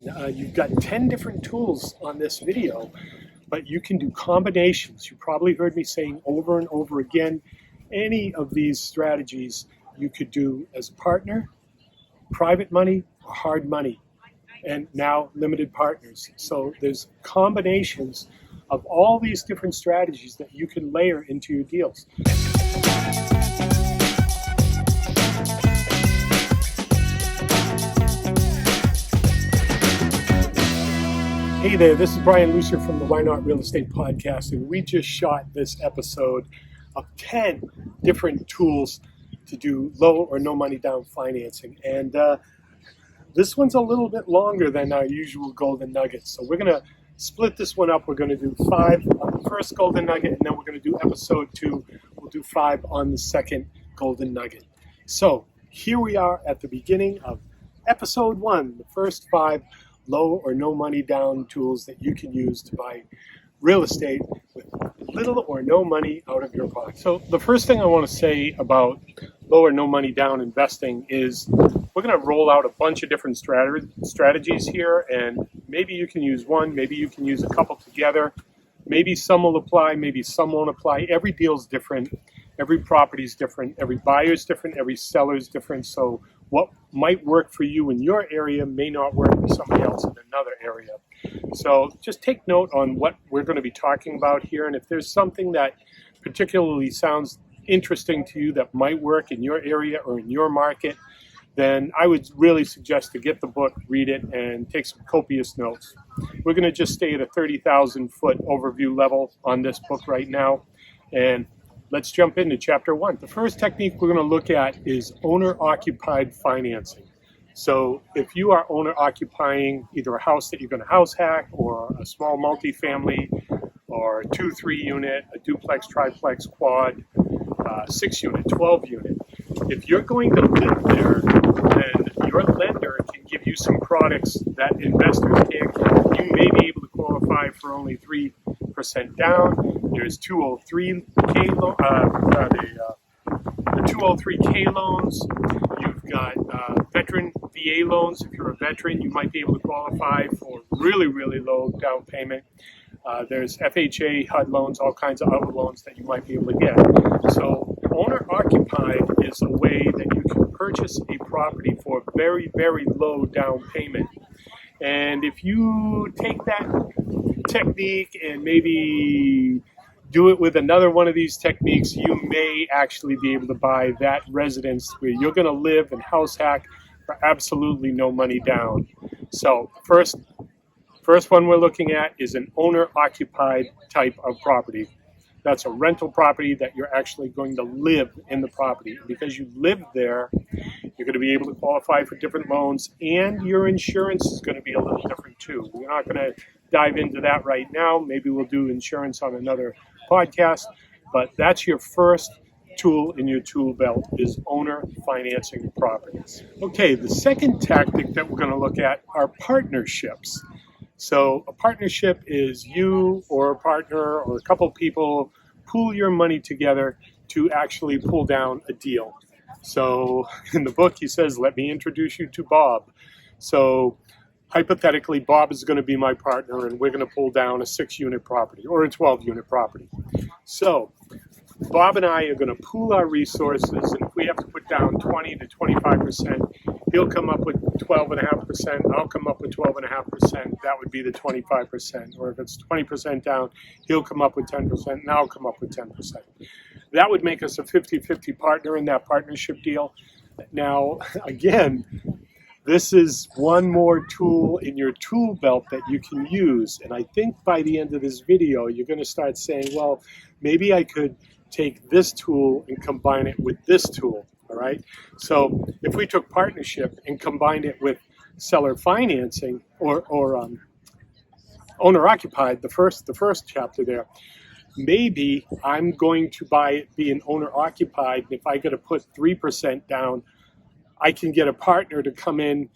You've got 10 different tools on this video, but you can do combinations. You probably heard me saying over and over again, any of these strategies you could do as a partner, private money, or hard money, and now limited partners. So there's combinations of all these different strategies that you can layer into your deals. Hey there, this is Brian Lucier from the Why Not Real Estate Podcast, and we just shot this episode of 10 different tools to do low or no money down financing. And this one's a little bit longer than our usual golden nuggets. So we're going to split this one up. We're going to do 5 on the first golden nugget, and then we're going to do episode 2. We'll do 5 on the second golden nugget. So here we are at the beginning of episode 1, the first 5 low or no money down tools that you can use to buy real estate with little or no money out of your pocket. So the first thing I want to say about low or no money down investing is we're going to roll out a bunch of different strategies here, and maybe you can use one, maybe you can use a couple together. Maybe some will apply, maybe some won't apply. Every deal's different, every property's different, every buyer's different, every seller's different. So what might work for you in your area may not work for somebody else in another area. So just take note on what we're going to be talking about here, and if there's something that particularly sounds interesting to you that might work in your area or in your market, then I would really suggest to get the book, read it, and take some copious notes. We're going to just stay at a 30,000 foot overview level on this book right now, and let's jump into chapter 1. The first technique we're going to look at is owner-occupied financing. So if you are owner-occupying either a house that you're going to house hack, or a small multifamily, or a 2-3 unit, a duplex, triplex, quad, 6 unit, 12 unit, if you're going to live there, then your lender can give you some products that investors can't get. You may be able to qualify for only 3% down. There's 203K the 203K loans. You've got veteran VA loans. If you're a veteran, you might be able to qualify for really, really low down payment. There's FHA, HUD loans, all kinds of other loans that you might be able to get. So owner-occupied is a way that you can purchase a property for very, very low down payment. And if you take that technique and maybe do it with another one of these techniques, you may actually be able to buy that residence where you're going to live and house hack for absolutely no money down. So first one we're looking at is an owner-occupied type of property. That's a rental property that you're actually going to live in the property. Because you live there, you're going to be able to qualify for different loans, and your insurance is going to be a little different too. We're not going to dive into that right now. Maybe we'll do insurance on another podcast, but that's your first tool in your tool belt, is owner financing properties. Okay, the second tactic that we're going to look at are partnerships. So a partnership is you or a partner or a couple people pool your money together to actually pull down a deal. So in the book he says, let me introduce you to Bob. So hypothetically, Bob is going to be my partner, and we're going to pull down a 6-unit property or a 12-unit property. So Bob and I are going to pool our resources, and if we have to put down 20 to 25%, he'll come up with 12.5%, I'll come up with 12.5%, that would be the 25%. Or if it's 20% down, he'll come up with 10%, and I'll come up with 10%. That would make us a 50-50 partner in that partnership deal. Now, again, this is one more tool in your tool belt that you can use. And I think by the end of this video, you're going to start saying, well, maybe I could take this tool and combine it with this tool. All right. So if we took partnership and combined it with seller financing or owner-occupied, the first chapter there, maybe I'm going to buy it, be an owner-occupied. And if I got to put 3% down, I can get a partner to come in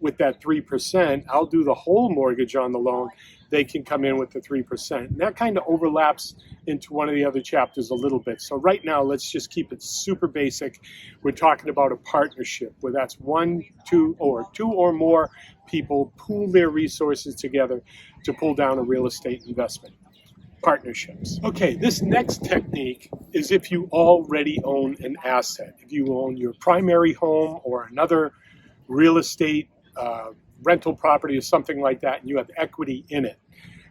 with that 3%, I'll do the whole mortgage on the loan. They can come in with the 3%. And that kind of overlaps into one of the other chapters a little bit. So right now, let's just keep it super basic. We're talking about a partnership where that's one, two, or more people pool their resources together to pull down a real estate investment. Partnerships. Okay, this next technique is if you already own an asset. If you own your primary home or another real estate rental property or something like that, and you have equity in it.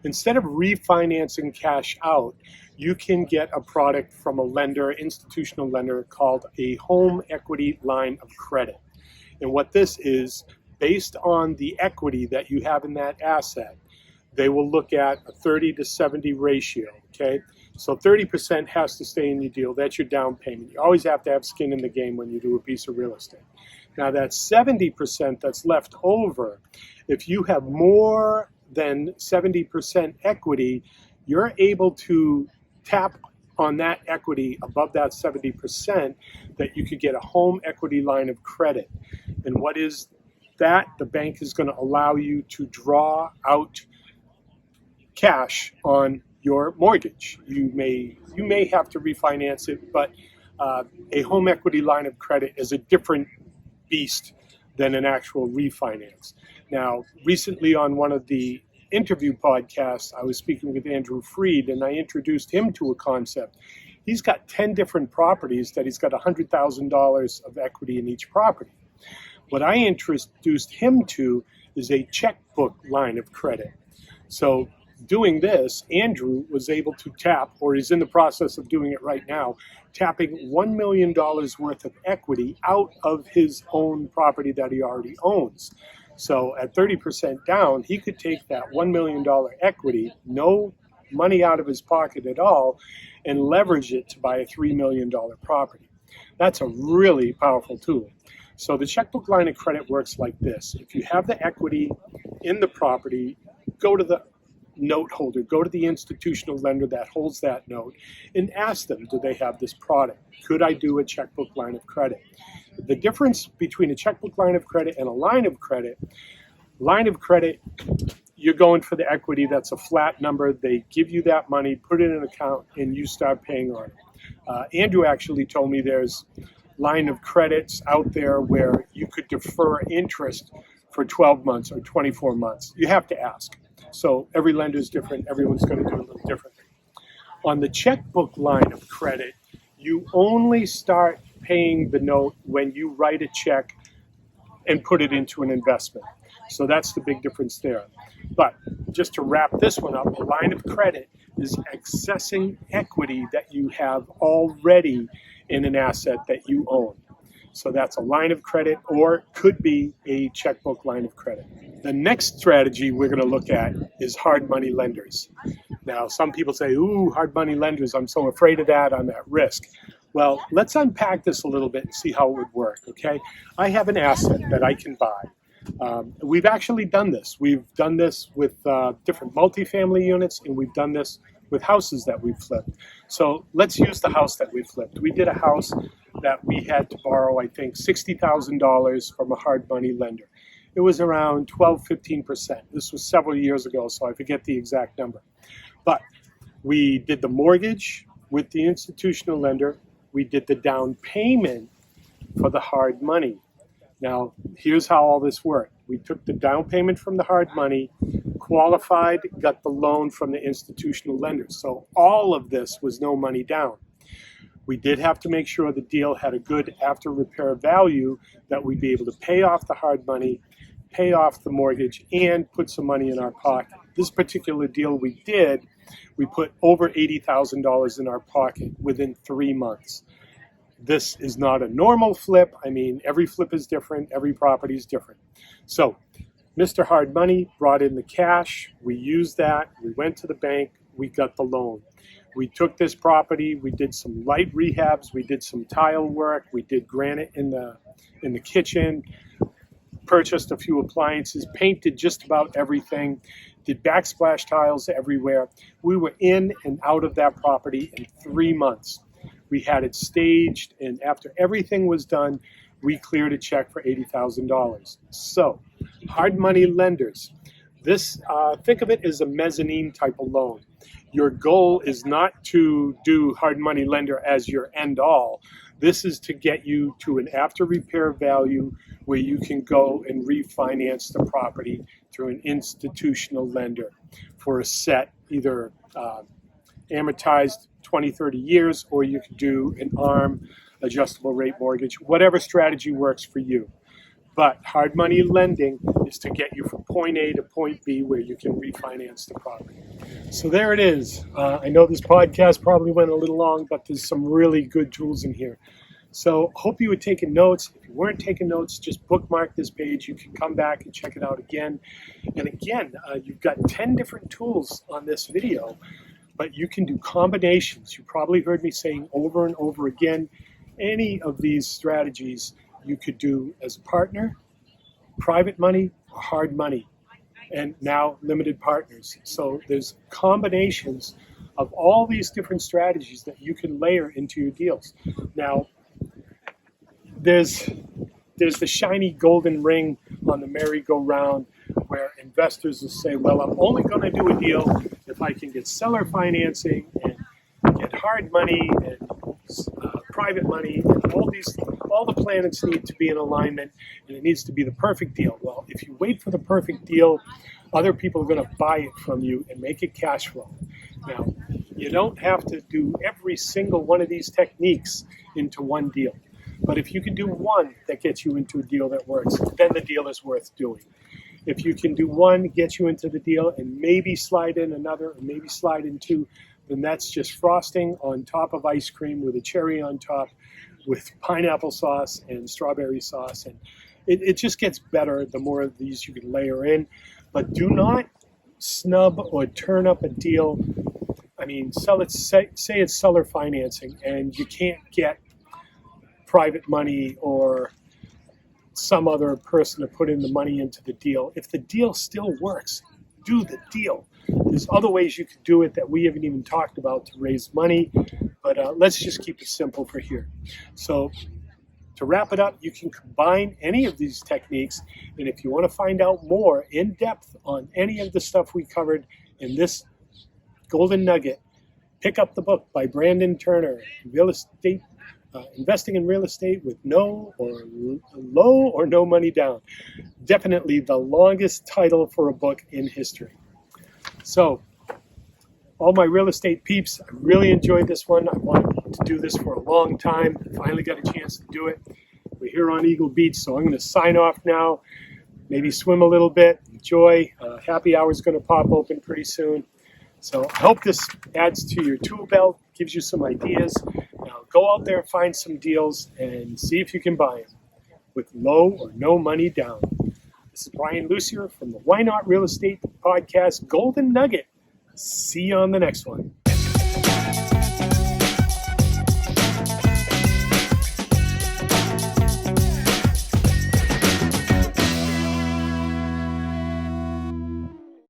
Instead of refinancing cash out, you can get a product from a lender, institutional lender, called a home equity line of credit. And what this is, based on the equity that you have in that asset, they will look at a 30 to 70 ratio, okay? So 30% has to stay in your deal. That's your down payment. You always have to have skin in the game when you do a piece of real estate. Now that 70% that's left over, if you have more than 70% equity, you're able to tap on that equity above that 70% that you could get a home equity line of credit. And what is that? The bank is going to allow you to draw out cash on your mortgage. You may have to refinance it, but a home equity line of credit is a different beast than an actual refinance. Now, recently on one of the interview podcasts, I was speaking with Andrew Freed, and I introduced him to a concept. He's got 10 different properties that he's got $100,000 of equity in each property. What I introduced him to is a checkbook line of credit. So doing this, Andrew was able to tap, or is in the process of doing it right now, tapping $1 million worth of equity out of his own property that he already owns. So at 30% down, he could take that $1 million equity, no money out of his pocket at all, and leverage it to buy a $3 million property. That's a really powerful tool. So the checkbook line of credit works like this. If you have the equity in the property, go to the note holder, go to the institutional lender that holds that note and ask them, do they have this product? Could I do a checkbook line of credit? The difference between a checkbook line of credit and a line of credit, you're going for the equity. That's a flat number. They give you that money, put it in an account, and you start paying on it. Andrew actually told me there's line of credits out there where you could defer interest for 12 months or 24 months. You have to ask. So every lender is different. Everyone's going to do it a little differently. On the checkbook line of credit, you only start paying the note when you write a check and put it into an investment. So that's the big difference there. But just to wrap this one up, a line of credit is accessing equity that you have already in an asset that you own. So that's a line of credit, or could be a checkbook line of credit. The next strategy we're going to look at is hard money lenders. Now, some people say, ooh, hard money lenders, I'm so afraid of that, I'm at risk. Well, let's unpack this a little bit and see how it would work, okay? I have an asset that I can buy. We've actually done this. We've done this with different multifamily units, and we've done this with houses that we've flipped. So let's use the house that we flipped. We did a house that we had to borrow, I think, $60,000 from a hard money lender. It was around 12, 15%. This was several years ago, so I forget the exact number. But we did the mortgage with the institutional lender. We did the down payment for the hard money. Now, here's how all this worked. We took the down payment from the hard money, qualified, got the loan from the institutional lender. So all of this was no money down. We did have to make sure the deal had a good after repair value that we'd be able to pay off the hard money, pay off the mortgage, and put some money in our pocket. This particular deal we did, we put over $80,000 in our pocket within 3 months. This is not a normal flip. I mean, every flip is different. Every property is different. So Mr. Hard Money brought in the cash. We used that. We went to the bank. We got the loan. We took this property. We did some light rehabs. We did some tile work. We did granite in the kitchen. Purchased a few appliances. Painted just about everything. Did backsplash tiles everywhere. We were in and out of that property in 3 months. We had it staged, and after everything was done, we cleared a check for $80,000. So, hard money lenders. This, think of it as a mezzanine type of loan. Your goal is not to do hard money lender as your end all. This is to get you to an after repair value where you can go and refinance the property through an institutional lender for a set, either amortized 20, 30 years, or you can do an ARM, adjustable rate mortgage, whatever strategy works for you. But hard money lending is to get you from point A to point B where you can refinance the property. So there it is. I know this podcast probably went a little long, but there's some really good tools in here. So hope you were taking notes. If you weren't taking notes, just bookmark this page. You can come back and check it out again. And again, you've got 10 different tools on this video, but you can do combinations. You probably heard me saying over and over again, any of these strategies you could do as a partner, private money, or hard money, and now limited partners. So there's combinations of all these different strategies that you can layer into your deals. Now, there's the shiny golden ring on the merry-go-round where investors will say, well, I'm only going to do a deal if I can get seller financing and get hard money and private money, and all the planets need to be in alignment, and it needs to be the perfect deal. Well, if you wait for the perfect deal, other people are going to buy it from you and make it cash flow. Now, you don't have to do every single one of these techniques into one deal. But if you can do one that gets you into a deal that works, then the deal is worth doing. If you can do one, get you into the deal, and maybe slide in another, or maybe slide in two, then that's just frosting on top of ice cream with a cherry on top with pineapple sauce and strawberry sauce. And it just gets better the more of these you can layer in. But do not snub or turn up a deal. I mean, say it's seller financing and you can't get private money or some other person to put in the money into the deal. If the deal still works, do the deal. There's other ways you could do it that we haven't even talked about to raise money, but let's just keep it simple for here. So to wrap it up, you can combine any of these techniques, and if you want to find out more in depth on any of the stuff we covered in this golden nugget, pick up the book by Brandon Turner, Real Estate Investing in Real Estate with Low or No Money Down. Definitely the longest title for a book in history. So, all my real estate peeps, I really enjoyed this one. I wanted to do this for a long time. Finally got a chance to do it. We're here on Eagle Beach, so I'm going to sign off now. Maybe swim a little bit, enjoy. Happy hour is going to pop open pretty soon. So I hope this adds to your tool belt, gives you some ideas. Now go out there and find some deals and see if you can buy them with low or no money down. This is Brian Lucier from the Why Not Real Estate Podcast Golden Nugget. See you on the next one.